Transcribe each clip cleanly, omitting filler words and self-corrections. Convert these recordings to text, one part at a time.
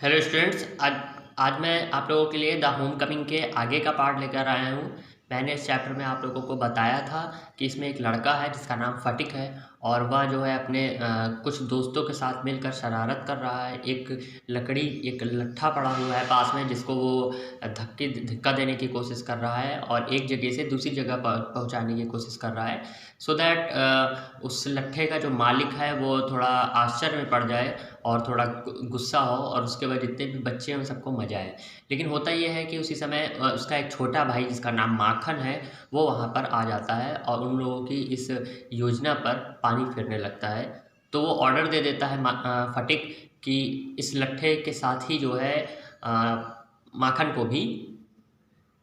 Hello students, आज मैं आप लोगों के लिए द होम कमिंग के आगे का पार्ट लेकर आया हूँ। मैंने इस चैप्टर में आप लोगों को बताया था कि इसमें एक लड़का है जिसका नाम फटिक है और वह जो है अपने कुछ दोस्तों के साथ मिलकर शरारत कर रहा है। एक लट्ठा पड़ा हुआ है पास में जिसको वो धक्का देने की कोशिश कर रहा है और एक जगह से दूसरी जगह पहुँचाने की कोशिश कर रहा है, सो दैट उस लट्ठे का जो मालिक है वो थोड़ा आश्चर्य में पड़ जाए और थोड़ा गुस्सा हो और उसके बाद जितने भी बच्चे हैं उन सबको मज़ा आए। लेकिन होता ये है कि उसी समय उसका एक छोटा भाई जिसका नाम माखन है वो वहाँ पर आ जाता है और उन लोगों की इस योजना पर पानी फेरने लगता है। तो वो ऑर्डर दे देता है फटिक कि इस लट्ठे के साथ ही जो है माखन को भी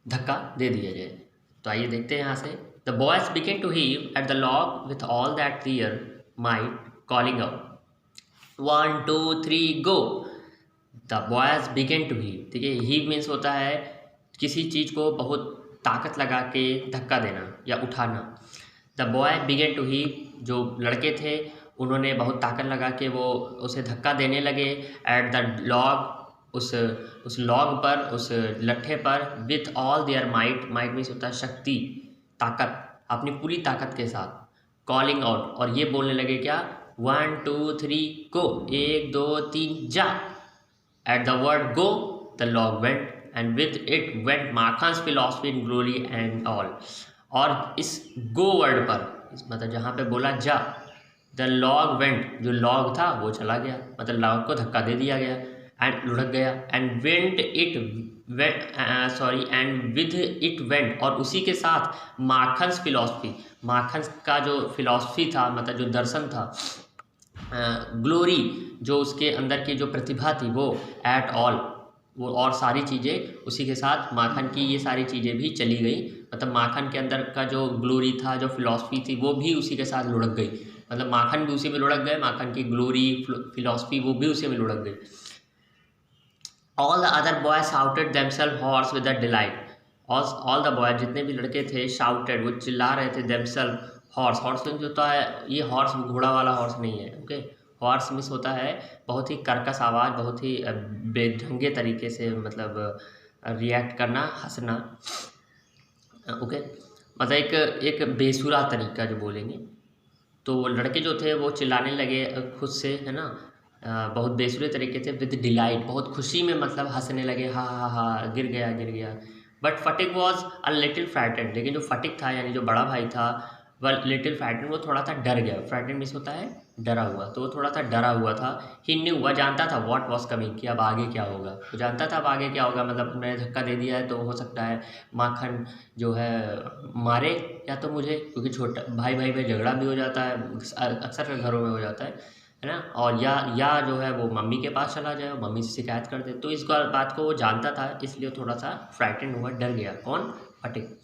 धक्का दे दिया जाए। तो आइए देखते हैं यहाँ से। The boys begin to heave at the log with all that their might calling out 1 2 3 go. The boys begin to heave. देखिए, हीव मीन्स होता है किसी चीज़ को बहुत ताकत लगा के धक्का देना या उठाना। The boy begin to heave, जो लड़के थे उन्होंने बहुत ताकत लगा के वो उसे धक्का देने लगे। एट द लॉग, उस लॉग पर, उस लट्ठे पर, with all their might. Might means होता है शक्ति, ताकत, अपनी पूरी ताकत के साथ। कॉलिंग आउट, और ये बोलने लगे क्या? 1 2 3 गो। 1 2 3 जा। At the word go the log went and with it went Makhan's philosophy in glory and all. और इस गो वर्ड पर, मतलब जहाँ पे बोला जा, द लॉग वेंट, जो लॉग था वो चला गया, मतलब लॉग को धक्का दे दिया गया एंड लुढ़क गया। And went it and with it went, और उसी के साथ माखन्स फिलॉसफी, माखन का जो फिलॉसफी था, मतलब जो दर्शन था, ग्लोरी, जो उसके अंदर की जो प्रतिभा थी, वो एट ऑल, वो और सारी चीज़ें उसी के साथ, माखन की ये सारी चीज़ें भी चली गई। मतलब माखन के अंदर का जो ग्लोरी था, जो फिलॉसफी थी, वो भी उसी के साथ लुढ़क गई। मतलब माखन भी उसी में लुढ़क गए, माखन की ग्लोरी फिलॉसफी वो भी उसी में लुढ़क गई। All the other boys shouted themself hoarse with the delight. All the boys, जितने भी लड़के थे, शाउटेड, वो चिल्ला रहे थे, देमसेल्फ हॉर्स। हॉर्स मीन्स होता है, ये हॉर्स घोड़ा वाला हॉर्स नहीं है, ओके। हॉर्स मीन्स होता है बहुत ही कर्कश आवाज़, बहुत ही बेढंगे तरीके से, मतलब रिएक्ट करना, हंसना, ओके। मतलब एक बेसुरा तरीका जो बोलेंगे। तो लड़के जो थे वो चिल्लाने लगे खुद से, है ना, बहुत बेसुरे तरीके से, विद डिलाइट, बहुत खुशी में, मतलब हंसने लगे, हा हा हा, गिर गया गिर गया। But Phatik was a little frightened, लेकिन जो फटिक था, यानी जो बड़ा भाई था, वह लिटिल फ्राइटेंड, वो थोड़ा सा डर गया। फ्राइटेंड मीन्स होता है डरा हुआ, तो वो थोड़ा सा डरा हुआ था। ही न्यू, वह जानता था, व्हाट वॉज कमिंग, कि अब आगे क्या होगा। वो जानता था अब आगे क्या होगा, मतलब मैंने धक्का दे दिया है तो हो सकता है माखन जो है मारे, या तो मुझे, क्योंकि छोटा भाई भाई में झगड़ा भी हो जाता है, अक्सर घरों में हो जाता है ना, और या जो है वो मम्मी के पास चला जाए, मम्मी से शिकायत कर दे। तो इस बात को वो जानता था, इसलिए थोड़ा सा फ्राइटेंड हुआ, डर गया। कौन? फटिक।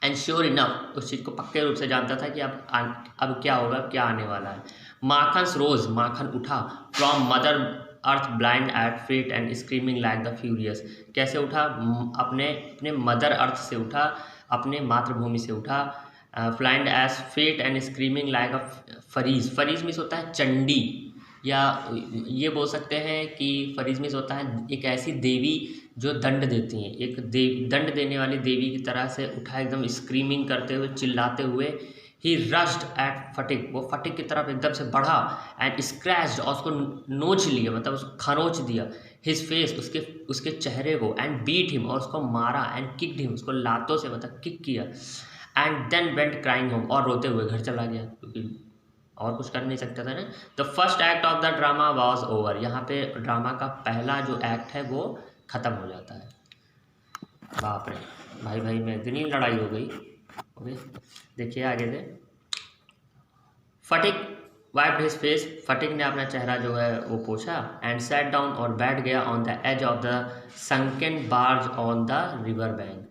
एंड श्योर इनफ, उस चीज़ को पक्के रूप से जानता था कि अब क्या होगा, क्या आने वाला है। माखन्स रोज, माखन उठा, from mother earth blind eight feet and screaming like the furious. कैसे उठा? अपने अपने मदर अर्थ से उठा, अपने मातृभूमि से उठा, flailed his feet and screaming like a fury. Fury means होता है चंडी, या ये बोल सकते हैं कि फरीज मीन्स होता है एक ऐसी देवी जो दंड देती हैं, एक दंड देने वाली देवी की तरह से उठा, एकदम स्क्रीमिंग करते हुए, चिल्लाते हुए। ही रश्ड एट फटिक, वो फटिक की तरफ एकदम से बढ़ा, एंड स्क्रैच्ड, और उसको नोच लिया, मतलब उसको खरोच दिया। हिज फेस, उसके चेहरे को, एंड बीट हिम, और उसको मारा, एंड किक्ड हिम, उसको लातों से मतलब किक किया। And then went crying home, और रोते हुए घर चला गया, क्योंकि और कुछ कर नहीं सकता था ना। The first act of the drama was over. यहाँ पे ड्रामा का पहला जो एक्ट है वो ख़त्म हो जाता है। बाप रे, भाई भाई में इतनी लड़ाई हो गई, ओके। देखिए आगे से। फटिक वाइप्ड हिज फेस, फटिक ने अपना चेहरा जो है वो पोछा, एंड सैट डाउन, और बैठ गया, on the edge of the sunken barge on the river bank.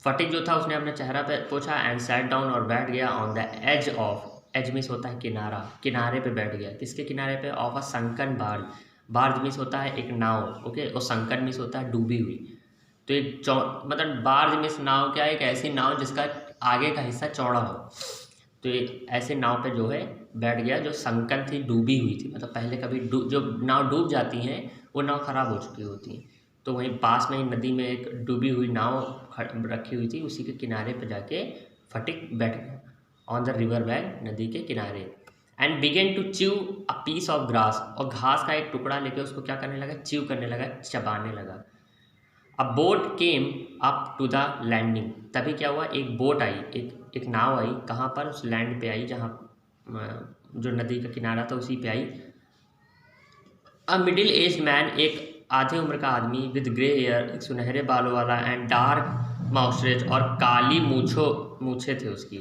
Phatik जो था उसने अपना चेहरा पे पोछा, एंड सैट डाउन, और बैठ गया, on the edge of, edge means होता है किनारा, किनारे पे बैठ गया। किसके किनारे पे? Of a sunken barge. Barge means होता है एक नाव, ओके, और संकन मीन्स होता है डूबी हुई। तो एक मतलब बार्ज मीन्स नाव, क्या है? एक ऐसी नाव जिसका आगे का हिस्सा चौड़ा हो। तो एक ऐसे नाव पे जो है बैठ गया जो संकन थी, डूबी हुई थी, मतलब पहले कभी जो नाव डूब जाती हैं वो नाव खराब हो चुकी होती हैं, तो वहीं पास में ही नदी में एक डूबी हुई नाव रखी हुई थी, उसी के किनारे पर जाके फटिक बैठ गया ऑन द रिवर बैंक, नदी के किनारे, and begin to chew a piece of grass, और घास का एक टुकड़ा लेके उसको क्या करने लगा, च्यू करने लगा, चबाने लगा। A boat came up to the landing, तभी क्या हुआ, एक बोट आई, एक नाव आई, कहाँ पर, उस लैंड पे आई जहाँ जो नदी का किनारा था उसी पे आई। अ मिडिल एज मैन, एक आधे उम्र का आदमी, विद ग्रे हेयर, एक सुनहरे बालों वाला, एंड डार्क माउस्ट्रेज, और काली मूछे थे उसकी,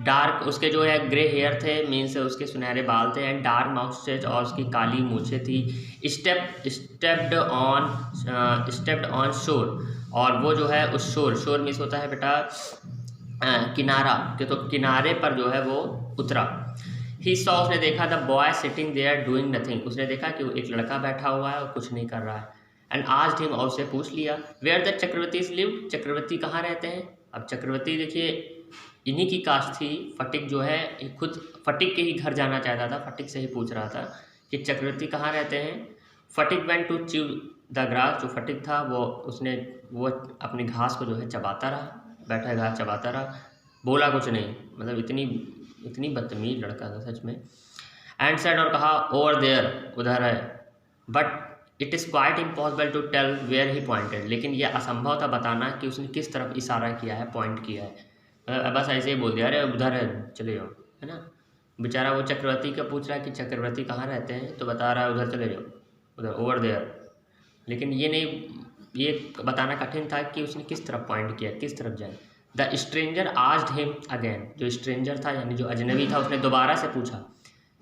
डार्क, उसके जो है ग्रे हेयर थे, मीन्स उसके सुनहरे बाल थे, एंड डार्क माउस्ट्रेज, और उसकी काली मूछे थी। स्टेप्ड ऑन शोर, और वो जो है उस शोर मीन्स होता है बेटा किनारा के, तो किनारे पर जो है वो उतरा। ही सॉ, उसने देखा, the boy sitting there doing nothing, उसने देखा कि एक लड़का बैठा हुआ है और कुछ नहीं कर रहा है। एंड आस्क्ड हिम, और उससे पूछ लिया, वेयर द चक्रवर्तीज लिव, चक्रवर्ती कहाँ रहते हैं। अब चक्रवर्ती देखिए इन्हीं की कास्ट थी, फटिक जो है खुद फटिक के ही घर जाना चाहता था, फटिक से ही पूछ रहा था कि चक्रवर्ती कहाँ रहते हैं। Phatik went to chew the grass, जो फटिक था वो अपनी घास को जो है चबाता रहा, बैठा घास चबाता रहा, बोला कुछ नहीं, मतलब इतनी बदतमीज लड़का था सच में। एंड सेड, और कहा, ओवर देयर, उधर है, but it is quite impossible to tell where he pointed, लेकिन यह असंभव था बताना कि उसने किस तरफ इशारा किया है, पॉइंट किया है, बस ऐसे ही बोल दिया, अरे उधर है, चले जाओ, है ना। बेचारा वो चक्रवर्ती का पूछ रहा है कि चक्रवर्ती कहाँ रहते हैं, तो बता रहा है उधर चले जाओ, उधर, ओवर देयर, लेकिन ये बताना कठिन था कि उसने किस तरफ पॉइंट किया, किस तरफ जाए। The stranger asked him again, जो स्ट्रेंजर था यानी जो अजनबी था उसने दोबारा से पूछा।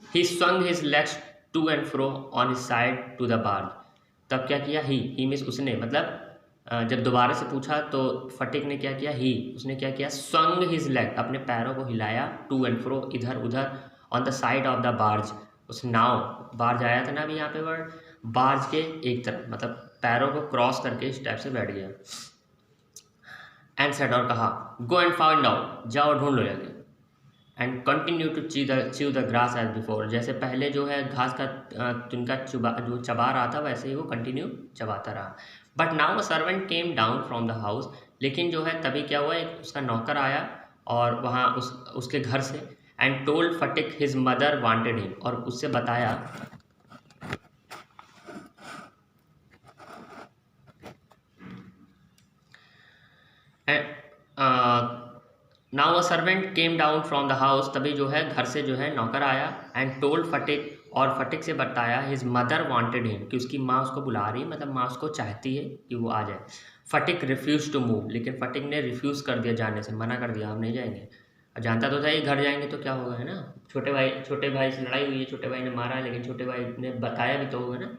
He swung his legs to and fro on his side to the barge, तब क्या किया, ही मीन्स उसने, मतलब जब दोबारा से पूछा तो फटिक ने क्या किया, उसने क्या किया, स्वंग हिज लेग, अपने पैरों को हिलाया, टू एंड फ्रो, इधर उधर, on the side of the barge, उस नाव, बार्ज आया था ना अभी यहाँ पे वर्ड, बार्ज के एक तरफ, मतलब पैरों को क्रॉस करके इस टाइप से बैठ गया। एंड सेड, और कहा, गो एंड फाइंड आउट, जाओ ढूंढ लो जाके। And continue to chew the grass as before, जैसे पहले जो है घास का तिनका जो चबा रहा था वैसे ही वो कंटिन्यू चबाता रहा। But now a servant came down from the house, लेकिन जो है तभी क्या हुआ, एक उसका नौकर आया और वहाँ उसके घर से, and told Phatik his mother wanted him, और उससे बताया, now a servant came down from the house, तभी जो है घर से जो है नौकर आया, एंड टोल्ड फटिक, और फटिक से बताया, हिज मदर वांटेड हिम, कि उसकी माँ उसको बुला रही है, मतलब माँ उसको चाहती है कि वो आ जाए। फटिक रिफ्यूज टू मूव, लेकिन फटिक ने रिफ्यूज़ कर दिया जाने से, मना कर दिया, हम नहीं जाएंगे। जानता तो था ये घर जाएंगे तो क्या होगा, है ना, छोटे भाई से लड़ाई हुई है, छोटे भाई ने मारा है, लेकिन छोटे भाई ने बताया भी तो होगा ना।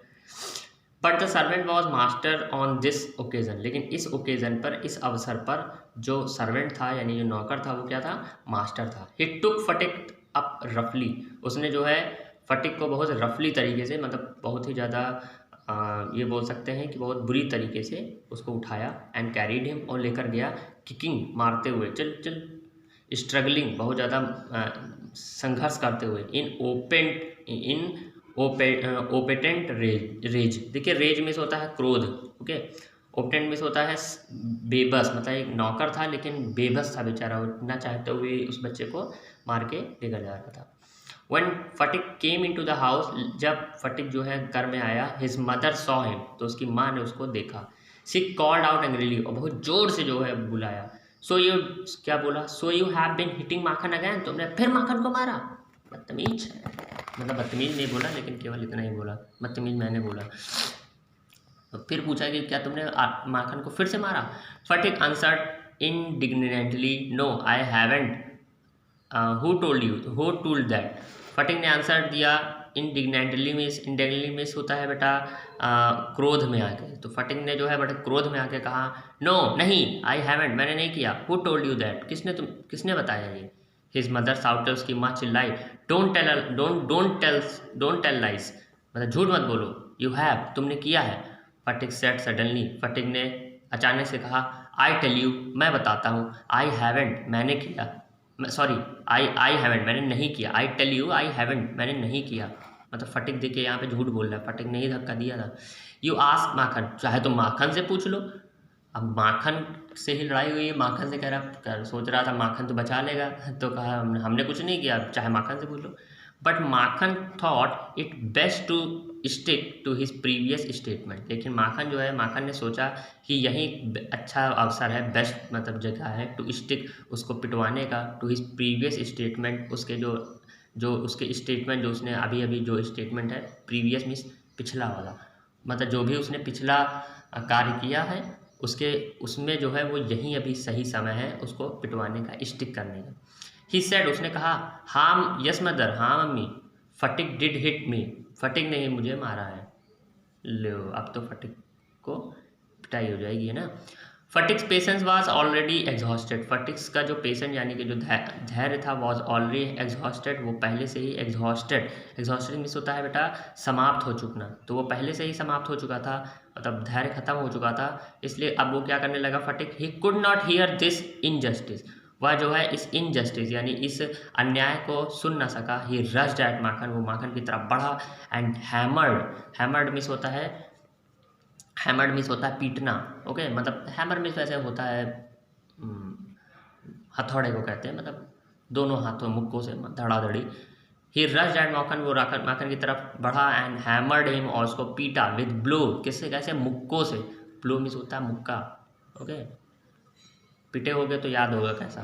But the servant was master on this occasion, लेकिन इस ओकेज़न पर, इस अवसर पर जो सर्वेंट था यानी जो नौकर था वो क्या था, मास्टर था। ही टुक फटिक अप रफली, उसने जो है फटिक को बहुत रफली तरीके से, मतलब बहुत ही ज़्यादा ये बोल सकते हैं कि बहुत बुरी तरीके से उसको उठाया, एंड कैरीड हिम, और लेकर गया, किकिंग, मारते हुए, चल चल, स्ट्रगलिंग, बहुत ज़्यादा संघर्ष करते हुए, इन ओपेटेंट रेज, देखिए रेज में से होता है क्रोध, ओके, ओपेटेंट में से होता है बेबस, मतलब एक नौकर था लेकिन बेबस था बेचारा, ना चाहते हुए उस बच्चे को मार के लेकर जा रहा था। When Phatik came into the house, जब फटिक जो है घर में आया, हिज मदर सॉ हिम, तो उसकी माँ ने उसको देखा। सी कॉल्ड आउट एंग्रीली, और बहुत जोर से जो है बुलाया। सो यू, क्या बोला, so you have been hitting Makhan again, तुमने फिर माखन को मारा, बदतमीज, मतलब बदतमीज नहीं बोला लेकिन केवल इतना ही बोला, बदतमीज मैंने बोला। तो फिर पूछा कि क्या तुमने माखन को फिर से मारा। Phatik answered indignantly, no I haven't, who told that, Phatik ने आंसर दिया इंडिग्नेंटली मीन्स होता है बेटा क्रोध में आके, तो फटिक ने जो है बड़े क्रोध में आके कहा, नो नहीं, आई हैवेंट, मैंने नहीं किया, हु टोल्ड यू दैट, किसने बताया ये। हिज मदर साउटेड, उसकी माँ चिल्लाई, डोंट टेल लाइज, मतलब झूठ मत बोलो, यू हैव, तुमने किया है। फटिक सेड सडनली, फटिक ने अचानक से कहा, आई टेल यू, मैं बताता हूँ, आई हैवेंट, मैंने किया, सॉरी, आई हैवेंट, मैंने नहीं किया, I tell you I haven't, मैंने नहीं किया, मतलब फटिक देके यहाँ पे झूठ बोल रहा है, फटिक ने ही धक्का दिया था। यू आस्क माखन, चाहे तो माखन से पूछ लो। अब माखन से ही लड़ाई हुई है, माखन से कह रहा, सोच रहा था माखन तो बचा लेगा, तो कहा हमने कुछ नहीं किया, चाहे माखन से पूछ लो। But Makhan thought it best to stick to his previous statement, लेकिन माखन जो है, माखन ने सोचा कि यही अच्छा अवसर है, बेस्ट मतलब जगह है टू स्टिक, उसको पिटवाने का, टू हिज प्रीवियस स्टेटमेंट, उसके जो उसके स्टेटमेंट, जो उसने अभी अभी जो स्टेटमेंट है, प्रीवियस मीन्स पिछला वाला, मतलब जो भी उसने पिछला कार्य किया है उसमें जो है वो यही अभी सही समय है उसको पिटवाने का, स्टिक करने का। ही सेड, उसने कहा, हाँ यस मदर, हाँ mummy, Sphatik did hit me, फटिक ने ही मुझे मारा है। लो, अब तो फटिक को पिटाई हो जाएगी, है ना। फटिक्स पेशेंस वाज ऑलरेडी एग्जॉस्टेड, फटिक्स का जो पेशेंट यानी कि जो धैर्य था वाज ऑलरेडी एग्जॉस्टेड, वो पहले से ही एग्जॉस्टेड, एग्जॉस्टेड मीन्स होता है बेटा समाप्त हो चुकना, तो वो पहले से ही समाप्त हो चुका था, मतलब धैर्य खत्म हो चुका था, इसलिए अब वो क्या करने लगा Phatik, he could not hear this injustice, वह जो है इस इनजस्टिस यानी इस अन्याय को सुन ना सका। ही रश्ड एट माखन, वो माखन की तरफ बढ़ा, एंड हैमर्ड, हैमर्ड मीन्स होता है, हैमर्ड मीन्स होता है पीटना, ओके, मतलब हैमर मीन्स वैसे होता है हथौड़े को कहते हैं, मतलब दोनों हाथों मुक्कों से धड़ाधड़ी। ही रश्ड एट माखन, वो माखन की तरफ बढ़ा, एंड हैमर्ड हिम, और उसको पीटा विद ब्लो, किससे, कैसे, मुक्कों से, ब्लो मीन्स होता है मुक्का, ओके, पिटे हो गए तो याद होगा कैसा।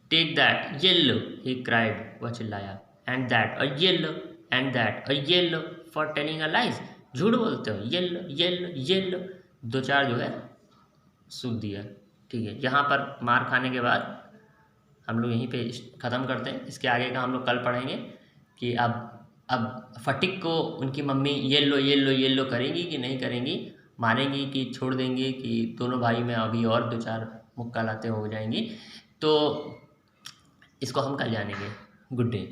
Take that yellow, he cried, वह चिल्लाया, and that a yellow, and that a yellow for telling a lies, झूठ बोलते हो, येल्लो येल्लो येल्लो, दो चार जो है सूख दिया। ठीक है, यहाँ पर मार खाने के बाद हम लोग यहीं पे ख़त्म करते हैं, इसके आगे का हम लोग कल पढ़ेंगे कि अब फटिक को उनकी मम्मी येल्लो येल्लो येल्लो करेंगी कि नहीं करेंगी, मारेंगी कि छोड़ देंगी, कि दोनों भाई में अभी और दो चार मुक्का लाते हो जाएंगी, तो इसको हम कल जानेंगे। Good day.